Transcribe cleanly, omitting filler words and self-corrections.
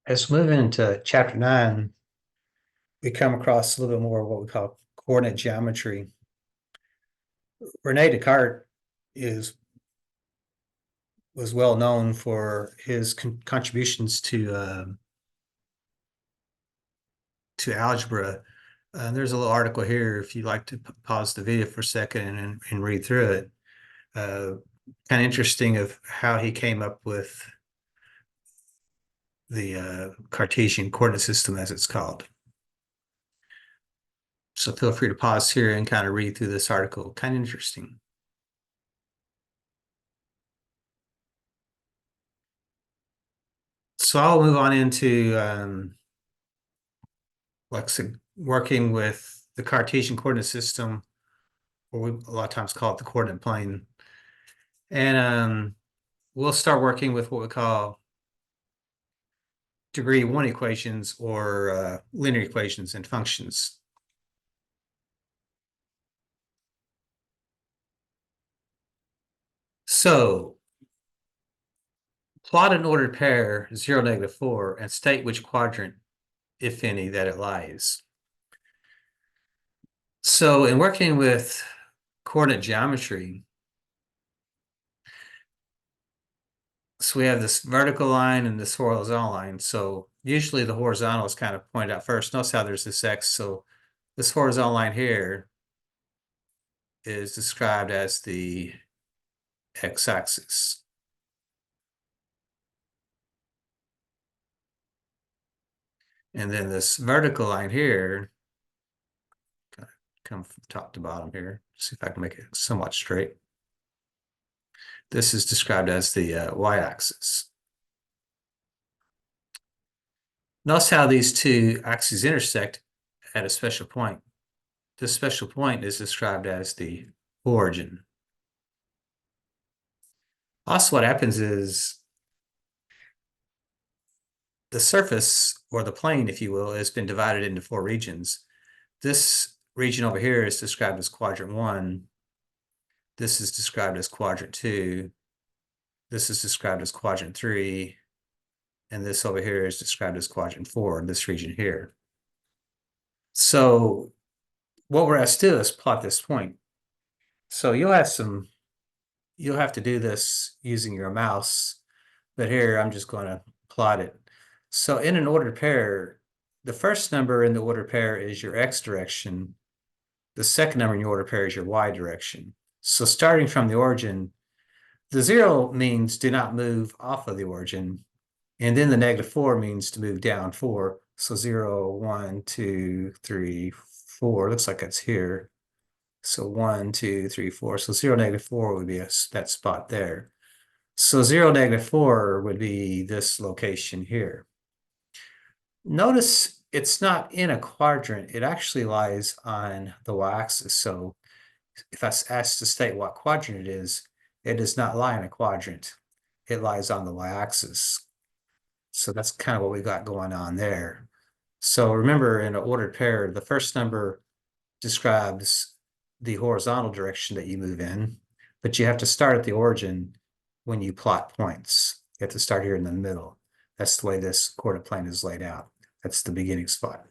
As we move into chapter 9, we come across a little bit more of what we call coordinate geometry. Rene Descartes was well known for his contributions to algebra. There's a little article here if you'd like to pause the video for a second and read through it. Kind of interesting of how he came up with the Cartesian coordinate system, as it's called. So feel free to pause here and kind of read through this article. Kind of interesting. So I'll move on into working with the Cartesian coordinate system, or we a lot of times call it the coordinate plane. And we'll start working with what we call degree 1 equations, or linear equations and functions. So plot an ordered pair 0, -4 and state which quadrant, if any, that it lies. So in working with coordinate geometry, so we have this vertical line and this horizontal line. So usually the horizontal is kind of pointed out first. Notice how there's this X. So this horizontal line here is described as the x-axis. And then this vertical line here, come from top to bottom here. See if I can make it somewhat straight. This is described as the y-axis. Notice how these two axes intersect at a special point. This special point is described as the origin. Also, what happens is the surface, or the plane, if you will, has been divided into 4 regions. This region over here is described as quadrant 1. This is described as quadrant 2. This is described as quadrant 3. And this over here is described as quadrant 4, this region here. So what we're asked to do is plot this point. So you'll have to do this using your mouse, but here I'm just going to plot it. So in an ordered pair, the first number in the ordered pair is your x direction. The second number in your ordered pair is your y direction. So starting from the origin, the 0 means do not move off of the origin. And then the -4 means to move down 4. So 0, 1, 2, 3, 4. Looks like that's here. So 1, 2, 3, 4. So 0, -4 would be that spot there. So 0, -4 would be this location here. Notice it's not in a quadrant. It actually lies on the y-axis. So if I was asked to state what quadrant it does not lie in a quadrant. It lies on the y-axis. So that's kind of what we got going on there. So remember, in an ordered pair, the first number describes the horizontal direction that you move in, but you have to start at the origin when you plot points. You have to start here in the middle. That's the way this coordinate plane is laid out. That's the beginning spot.